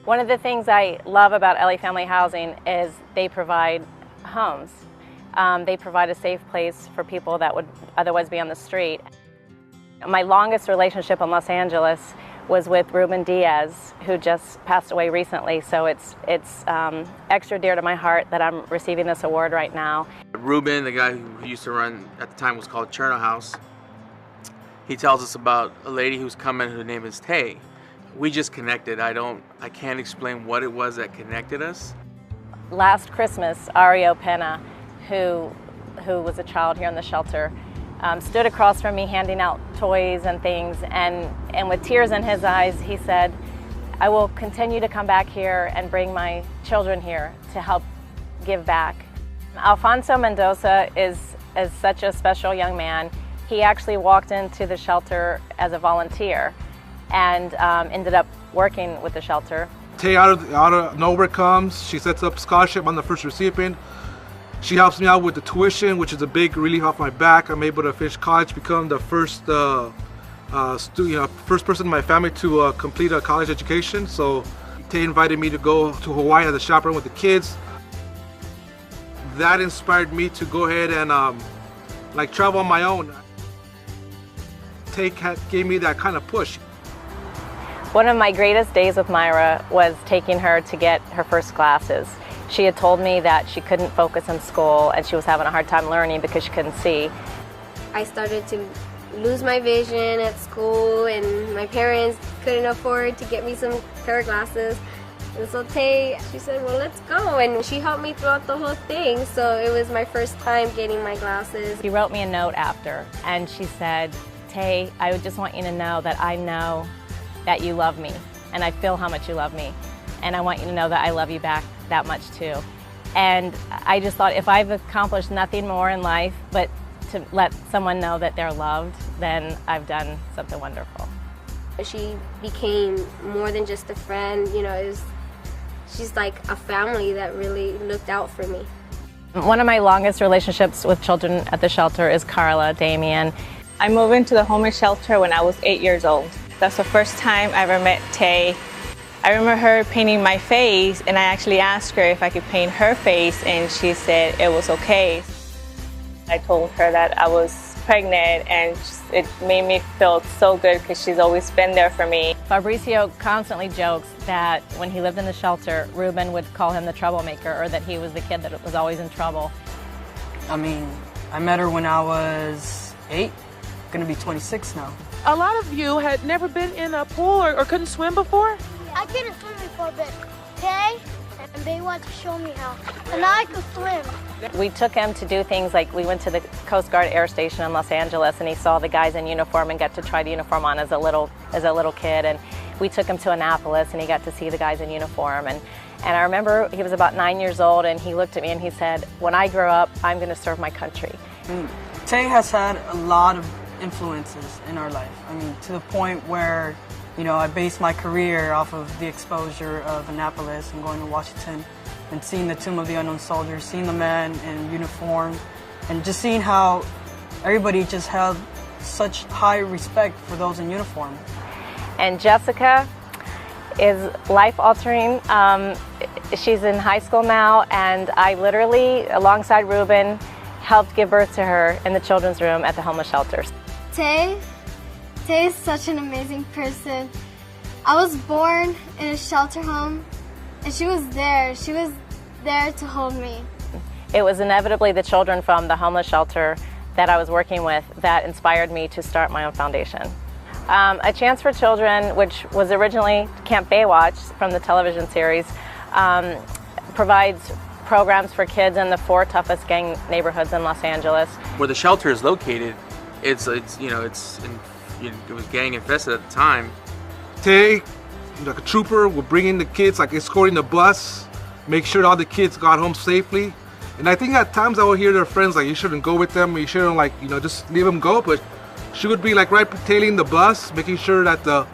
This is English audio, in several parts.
One of the things I love about LA Family Housing is they provide homes. They provide a safe place for people that would otherwise be on the street. My longest relationship in Los Angeles was with Ruben Diaz, who just passed away recently, so it's extra dear to my heart that I'm receiving this award right now. Ruben, the guy who used to run, at the time was called Cherno House, he tells us about a lady who's coming, her name is Tay. We just connected. I can't explain what it was that connected us. Last Christmas, Ario Pena, who was a child here in the shelter, stood across from me handing out toys and things, and with tears in his eyes, he said, "I will continue to come back here and bring my children here to help give back." Alfonso Mendoza is such a special young man. He actually walked into the shelter as a volunteer and ended up working with the shelter. Tay out of nowhere comes, she sets up scholarship. I'm the first recipient. She helps me out with the tuition, which is a big relief off my back. I'm able to finish college, become the first first person in my family to complete a college education. So Tay invited me to go to Hawaii as a chaperone with the kids. That inspired me to go ahead and travel on my own. Tay gave me that kind of push. One of my greatest days with Myra was taking her to get her first glasses. She had told me that she couldn't focus in school and she was having a hard time learning because she couldn't see. I started to lose my vision at school, and my parents couldn't afford to get me some pair of glasses. And so Tay, she said, "Well, let's go." And she helped me throughout the whole thing. So it was my first time getting my glasses. She wrote me a note after, and she said, "Tay, I just want you to know that I know that you love me, and I feel how much you love me, and I want you to know that I love you back that much too." And I just thought, if I've accomplished nothing more in life but to let someone know that they're loved, then I've done something wonderful. She became more than just a friend, she's like a family that really looked out for me. One of my longest relationships with children at the shelter is Carla Damien. I moved into the homeless shelter when I was 8 years old. That's the first time I ever met Tay. I remember her painting my face, and I actually asked her if I could paint her face, and she said it was okay. I told her that I was pregnant, and it made me feel so good because she's always been there for me. Fabricio constantly jokes that when he lived in the shelter, Ruben would call him the troublemaker, or that he was the kid that was always in trouble. I mean, I met her when I was 8, gonna be 26 now. A lot of you had never been in a pool or couldn't swim before? I couldn't swim before, but Tay and they wanted to show me how, and now I could swim. We took him to do things like we went to the Coast Guard Air Station in Los Angeles, and he saw the guys in uniform and got to try the uniform on as a little kid. And we took him to Annapolis, and he got to see the guys in uniform. And I remember he was about 9 years old, and he looked at me and he said, "When I grow up, I'm going to serve my country." Tay has had a lot of influences in our life. I mean, to the point where, I based my career off of the exposure of Annapolis and going to Washington and seeing the Tomb of the Unknown Soldier, seeing the men in uniform, and just seeing how everybody just held such high respect for those in uniform. And Jessica is life-altering. She's in high school now, and I literally, alongside Ruben, helped give birth to her in the children's room at the homeless shelters. Tay is such an amazing person. I was born in a shelter home, and she was there. She was there to hold me. It was inevitably the children from the homeless shelter that I was working with that inspired me to start my own foundation. A Chance for Children, which was originally Camp Baywatch from the television series, provides programs for kids in the 4 toughest gang neighborhoods in Los Angeles. Where the shelter is located, it was gang infested at the time. Tay, like a trooper, would bring in the kids, like escorting the bus, make sure all the kids got home safely. And I think at times I would hear their friends like, "You shouldn't go with them, you shouldn't just leave them go." But she would be like right tailing the bus, making sure that the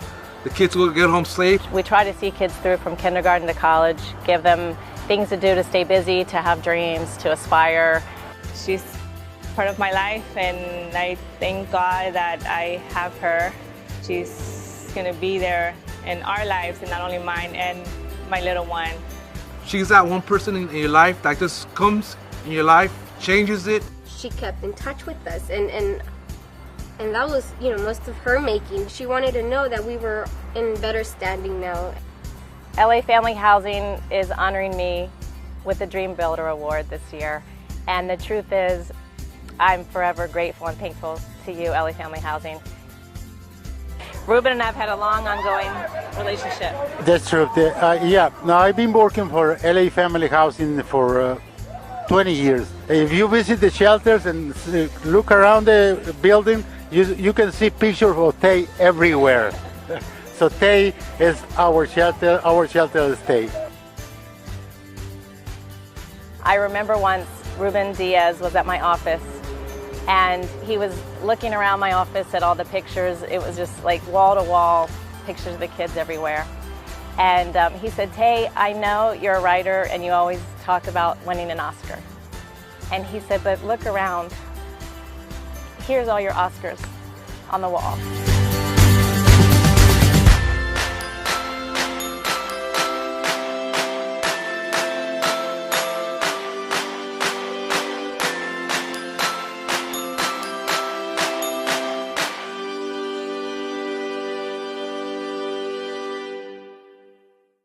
kids will get home safe. We try to see kids through from kindergarten to college, give them things to do to stay busy, to have dreams, to aspire. She's part of my life, and I thank God that I have her. She's going to be there in our lives, and not only mine and my little one. She's that one person in your life that just comes in your life, changes it. She kept in touch with us, and that was, you know, most of her making. She wanted to know that we were in better standing now. LA Family Housing is honoring me with the Dream Builder Award this year. And the truth is, I'm forever grateful and thankful to you, LA Family Housing. Ruben and I have had a long, ongoing relationship. That's true. Yeah, now I've been working for LA Family Housing for 20 years. If you visit the shelters and look around the building, you can see pictures of Tay everywhere. So Tay is our shelter is Tay. I remember once Ruben Diaz was at my office, and he was looking around my office at all the pictures. It was just like wall-to-wall pictures of the kids everywhere. And he said, Tay, I know you're a writer and you always talk about winning an Oscar. And he said, but look around. Here's all your Oscars on the wall.